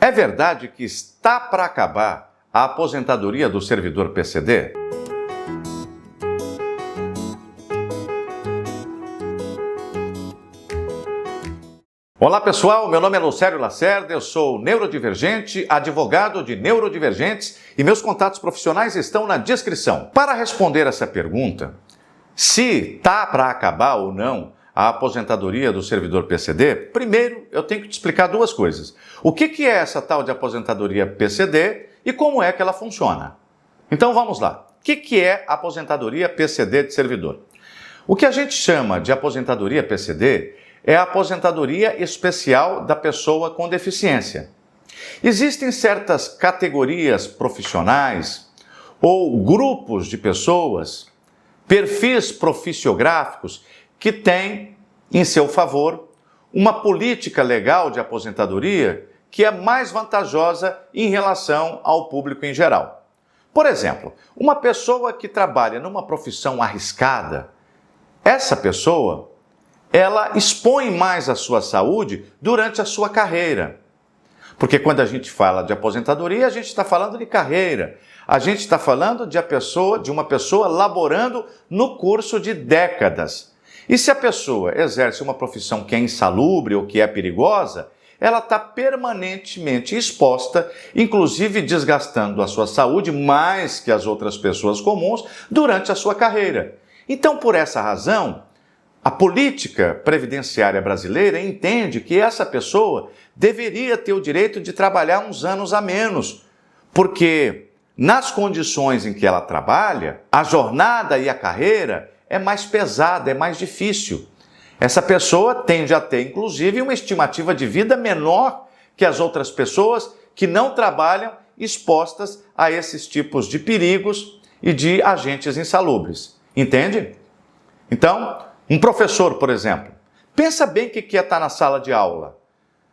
É verdade que está para acabar a aposentadoria do servidor PCD? Olá pessoal, meu nome é Lucério Lacerda, eu sou neurodivergente, advogado de neurodivergentes e meus contatos profissionais estão na descrição. Para responder essa pergunta, se está para acabar ou não a aposentadoria do servidor PCD, primeiro eu tenho que te explicar duas coisas. O que é essa tal de aposentadoria PCD e como é que ela funciona? Então vamos lá. O que é a aposentadoria PCD de servidor? O que a gente chama de aposentadoria PCD é a aposentadoria especial da pessoa com deficiência. Existem certas categorias profissionais ou grupos de pessoas, perfis profissiográficos, que têm em seu favor uma política legal de aposentadoria que é mais vantajosa em relação ao público em geral. Por exemplo, uma pessoa que trabalha numa profissão arriscada, essa pessoa ela expõe mais a sua saúde durante a sua carreira. Porque quando a gente fala de aposentadoria, a gente está falando de carreira. A gente está falando de uma pessoa laborando no curso de décadas. E se a pessoa exerce uma profissão que é insalubre ou que é perigosa, ela está permanentemente exposta, inclusive desgastando a sua saúde mais que as outras pessoas comuns durante a sua carreira. Então, por essa razão, a política previdenciária brasileira entende que essa pessoa deveria ter o direito de trabalhar uns anos a menos, porque nas condições em que ela trabalha, a jornada e a carreira é mais pesada, é mais difícil. Essa pessoa tende a ter, inclusive, uma estimativa de vida menor que as outras pessoas que não trabalham expostas a esses tipos de perigos e de agentes insalubres. Entende? Então, um professor, por exemplo, pensa bem o que é estar na sala de aula,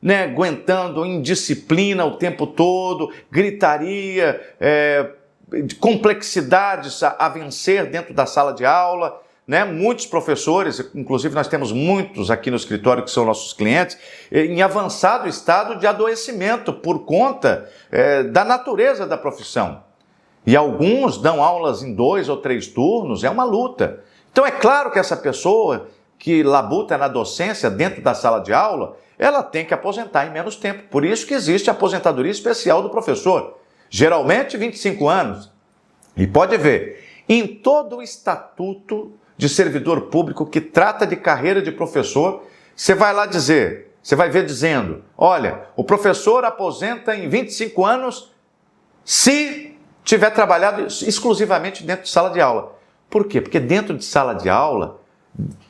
né? Aguentando indisciplina o tempo todo, gritaria, complexidades a vencer dentro da sala de aula, né? Muitos professores, inclusive nós temos muitos aqui no escritório que são nossos clientes, em avançado estado de adoecimento por conta da natureza da profissão. E alguns dão aulas em 2 ou 3 turnos, é uma luta. Então é claro que essa pessoa que labuta na docência dentro da sala de aula, ela tem que aposentar em menos tempo. Por isso que existe a aposentadoria especial do professor. Geralmente 25 anos. E pode ver, em todo o estatuto de servidor público que trata de carreira de professor, você vai lá dizer, você vai ver dizendo, olha, o professor aposenta em 25 anos se tiver trabalhado exclusivamente dentro de sala de aula. Por quê? Porque dentro de sala de aula,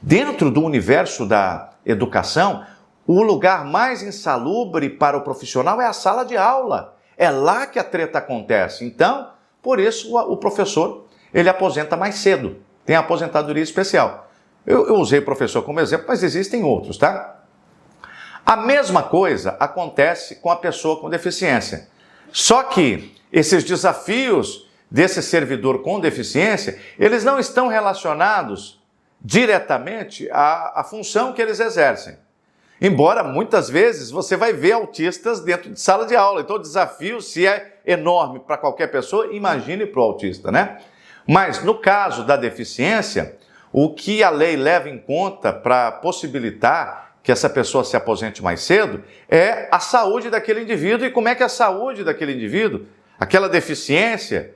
dentro do universo da educação, o lugar mais insalubre para o profissional é a sala de aula. É lá que a treta acontece. Então, por isso o professor, ele aposenta mais cedo. Tem a aposentadoria especial. Eu usei o professor como exemplo, mas existem outros, tá? A mesma coisa acontece com a pessoa com deficiência. Só que esses desafios desse servidor com deficiência, eles não estão relacionados diretamente à função que eles exercem. Embora, muitas vezes, você vai ver autistas dentro de sala de aula. Então, o desafio, se é enorme para qualquer pessoa, imagine para o autista, né? Mas, no caso da deficiência, o que a lei leva em conta para possibilitar que essa pessoa se aposente mais cedo é a saúde daquele indivíduo. E como é que a saúde daquele indivíduo, aquela deficiência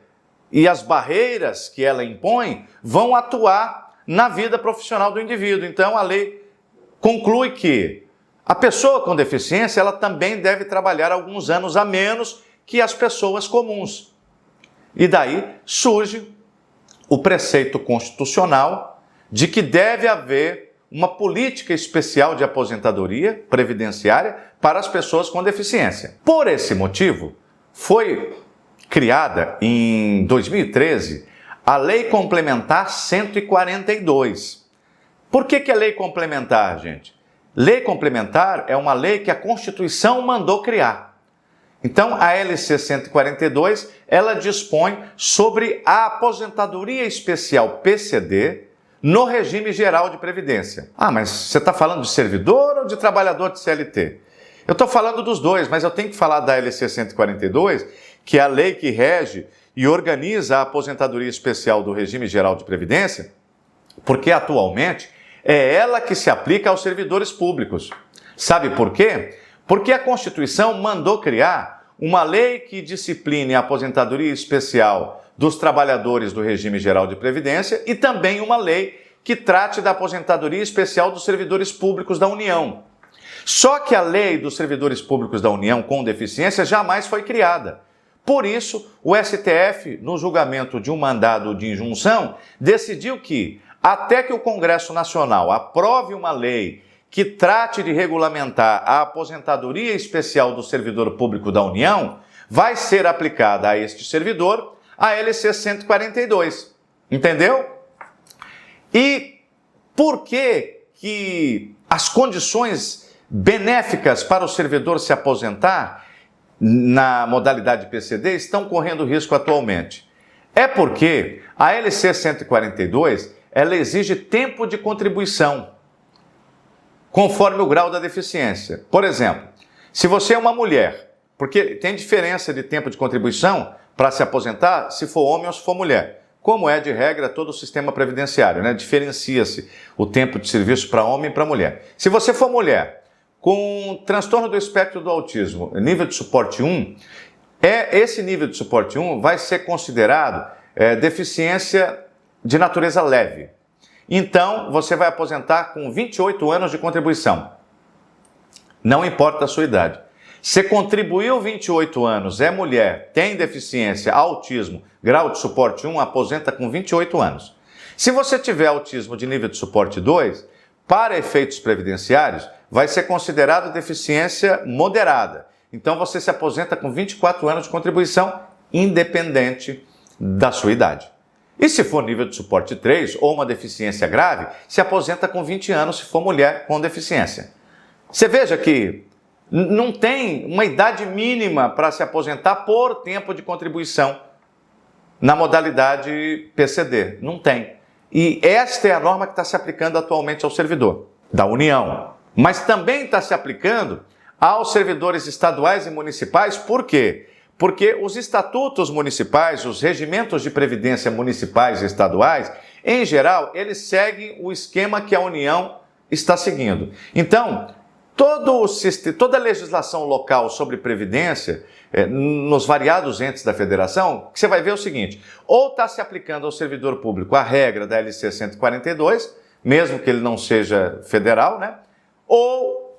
e as barreiras que ela impõe vão atuar na vida profissional do indivíduo. Então, a lei conclui que a pessoa com deficiência ela também deve trabalhar alguns anos a menos que as pessoas comuns. E daí surge o preceito constitucional de que deve haver uma política especial de aposentadoria previdenciária para as pessoas com deficiência. Por esse motivo, foi criada em 2013 a Lei Complementar 142. Por que é lei complementar, gente? Lei complementar é uma lei que a Constituição mandou criar. Então, a LC 142, ela dispõe sobre a aposentadoria especial PCD no regime geral de previdência. Ah, mas você está falando de servidor ou de trabalhador de CLT? Eu estou falando dos dois, mas eu tenho que falar da LC 142, que é a lei que rege e organiza a aposentadoria especial do regime geral de previdência, porque atualmente é ela que se aplica aos servidores públicos. Sabe por quê? Porque a Constituição mandou criar uma lei que discipline a aposentadoria especial dos trabalhadores do regime geral de previdência e também uma lei que trate da aposentadoria especial dos servidores públicos da União. Só que a lei dos servidores públicos da União com deficiência jamais foi criada. Por isso, o STF, no julgamento de um mandado de injunção, decidiu que, até que o Congresso Nacional aprove uma lei que trate de regulamentar a aposentadoria especial do servidor público da União, vai ser aplicada a este servidor a LC 142. Entendeu? E por que as condições benéficas para o servidor se aposentar na modalidade PCD estão correndo risco atualmente? É porque a LC 142 ela exige tempo de contribuição, conforme o grau da deficiência. Por exemplo, se você é uma mulher, porque tem diferença de tempo de contribuição para se aposentar se for homem ou se for mulher. Como é de regra todo o sistema previdenciário, né? Diferencia-se o tempo de serviço para homem e para mulher. Se você for mulher com transtorno do espectro do autismo, nível de suporte 1, esse nível de suporte 1 vai ser considerado deficiência de natureza leve. Então, você vai aposentar com 28 anos de contribuição. Não importa a sua idade. Se contribuiu 28 anos, é mulher, tem deficiência, autismo, grau de suporte 1, aposenta com 28 anos. Se você tiver autismo de nível de suporte 2, para efeitos previdenciários, vai ser considerado deficiência moderada. Então você se aposenta com 24 anos de contribuição, independente da sua idade. E se for nível de suporte 3 ou uma deficiência grave, se aposenta com 20 anos se for mulher com deficiência. Você veja que não tem uma idade mínima para se aposentar por tempo de contribuição na modalidade PCD. Não tem. E esta é a norma que está se aplicando atualmente ao servidor da União. Mas também está se aplicando aos servidores estaduais e municipais. Por quê? Porque os estatutos municipais, os regimentos de previdência municipais e estaduais, em geral, eles seguem o esquema que a União está seguindo. Então, toda a legislação local sobre previdência, nos variados entes da federação, você vai ver o seguinte: ou está se aplicando ao servidor público a regra da LC 142, mesmo que ele não seja federal, né? Ou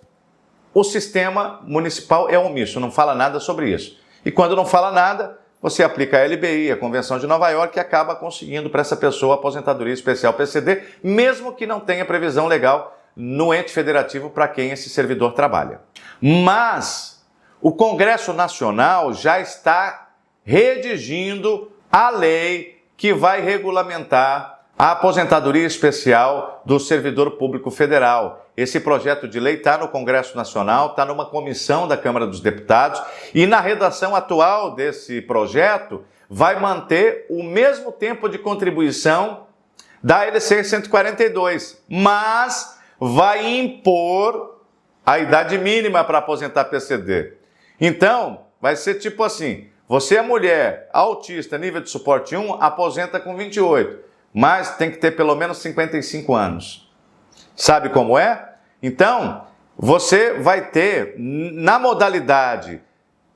o sistema municipal é omisso, não fala nada sobre isso. E quando não fala nada, você aplica a LBI, a Convenção de Nova York, e acaba conseguindo para essa pessoa a aposentadoria especial PCD, mesmo que não tenha previsão legal no ente federativo para quem esse servidor trabalha. Mas o Congresso Nacional já está redigindo a lei que vai regulamentar a aposentadoria especial do servidor público federal. Esse projeto de lei está no Congresso Nacional, está numa comissão da Câmara dos Deputados e na redação atual desse projeto vai manter o mesmo tempo de contribuição da LC 142, mas vai impor a idade mínima para aposentar PCD. Então, vai ser tipo assim: você é mulher, autista, nível de suporte 1, aposenta com 28, mas tem que ter pelo menos 55 anos. Sabe como é? Então, você vai ter, na modalidade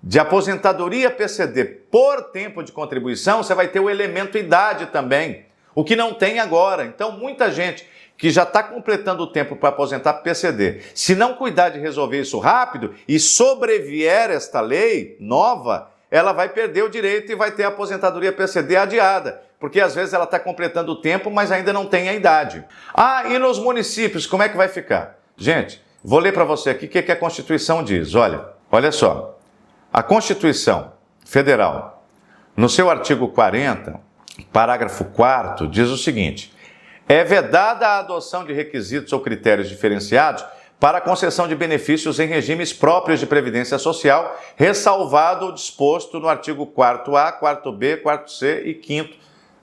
de aposentadoria PCD por tempo de contribuição, você vai ter o elemento idade também, o que não tem agora. Então, muita gente que já está completando o tempo para aposentar PCD, se não cuidar de resolver isso rápido e sobrevier esta lei nova, ela vai perder o direito e vai ter a aposentadoria PCD adiada, porque às vezes ela está completando o tempo, mas ainda não tem a idade. Ah, e nos municípios, como é que vai ficar? Gente, vou ler para você aqui o que a Constituição diz. Olha só. A Constituição Federal, no seu artigo 40, parágrafo 4º, diz o seguinte: é vedada a adoção de requisitos ou critérios diferenciados para a concessão de benefícios em regimes próprios de previdência social, ressalvado o disposto no artigo 4A, 4B, 4C e 5º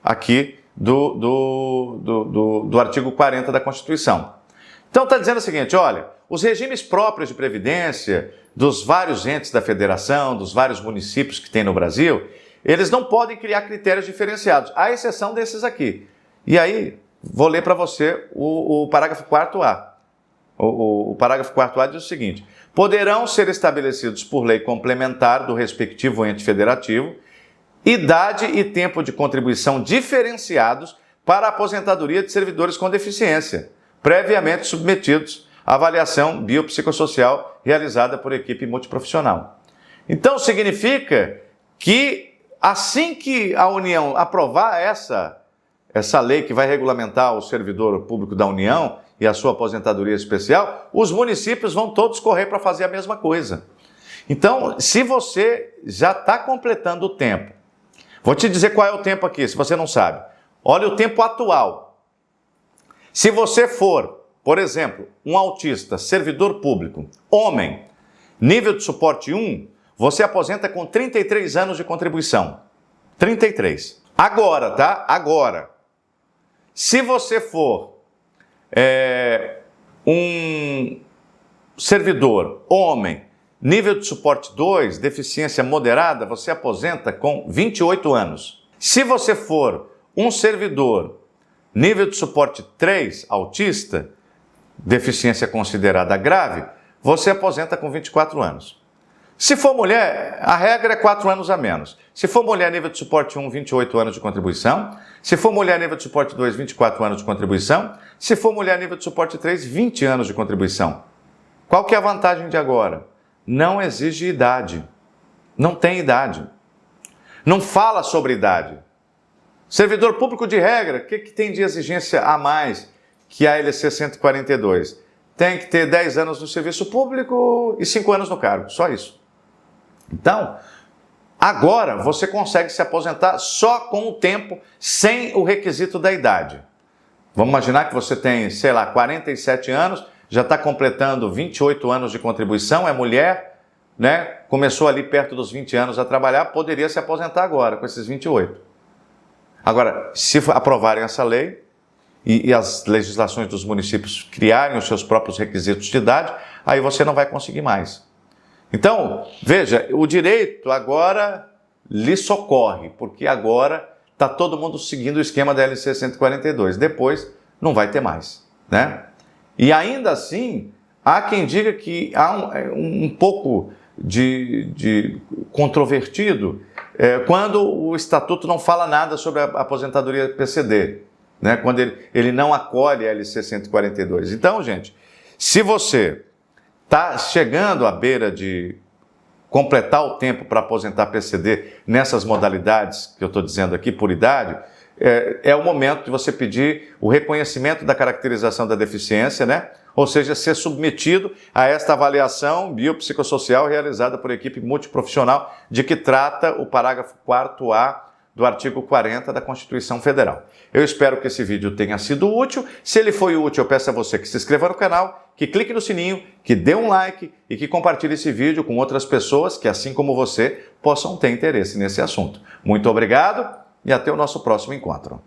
aqui do artigo 40 da Constituição. Então está dizendo o seguinte, olha, os regimes próprios de previdência dos vários entes da federação, dos vários municípios que tem no Brasil, eles não podem criar critérios diferenciados, à exceção desses aqui. E aí, vou ler para você o parágrafo 4º. O parágrafo 4º diz o seguinte: poderão ser estabelecidos por lei complementar do respectivo ente federativo idade e tempo de contribuição diferenciados para a aposentadoria de servidores com deficiência, previamente submetidos à avaliação biopsicossocial realizada por equipe multiprofissional. Então, significa que assim que a União aprovar essa lei que vai regulamentar o servidor público da União e a sua aposentadoria especial, os municípios vão todos correr para fazer a mesma coisa. Então, se você já está completando o tempo, vou te dizer qual é o tempo aqui, se você não sabe. Olha o tempo atual. Se você for, por exemplo, um autista, servidor público, homem, nível de suporte 1, você aposenta com 33 anos de contribuição. 33. Agora, tá? Agora. Se você for um servidor, homem, nível de suporte 2, deficiência moderada, você aposenta com 28 anos. Se você for um servidor, nível de suporte 3, autista, deficiência considerada grave, você aposenta com 24 anos. Se for mulher, a regra é 4 anos a menos. Se for mulher nível de suporte 1, 28 anos de contribuição. Se for mulher nível de suporte 2, 24 anos de contribuição. Se for mulher nível de suporte 3, 20 anos de contribuição. Qual que é a vantagem de agora? Não exige idade. Não tem idade. Não fala sobre idade. Servidor público de regra, o que tem de exigência a mais que a LC 142? Tem que ter 10 anos no serviço público e 5 anos no cargo, só isso. Então, agora você consegue se aposentar só com o tempo, sem o requisito da idade. Vamos imaginar que você tem, sei lá, 47 anos, já está completando 28 anos de contribuição, é mulher, né? Começou ali perto dos 20 anos a trabalhar, poderia se aposentar agora, com esses 28. Agora, se aprovarem essa lei e as legislações dos municípios criarem os seus próprios requisitos de idade, aí você não vai conseguir mais. Então, veja, o direito agora lhe socorre, porque agora está todo mundo seguindo o esquema da LC 142. Depois, não vai ter mais, né? E ainda assim, há quem diga que há um pouco de controvertido quando o Estatuto não fala nada sobre a aposentadoria PCD, né? Quando ele não acolhe a LC 142. Então, gente, se você está chegando à beira de completar o tempo para aposentar PCD nessas modalidades que eu estou dizendo aqui, por idade, é o momento de você pedir o reconhecimento da caracterização da deficiência, né? Ou seja, ser submetido a esta avaliação biopsicossocial realizada por equipe multiprofissional de que trata o parágrafo 4º do artigo 40 da Constituição Federal. Eu espero que esse vídeo tenha sido útil. Se ele foi útil, eu peço a você que se inscreva no canal, que clique no sininho, que dê um like e que compartilhe esse vídeo com outras pessoas que, assim como você, possam ter interesse nesse assunto. Muito obrigado e até o nosso próximo encontro.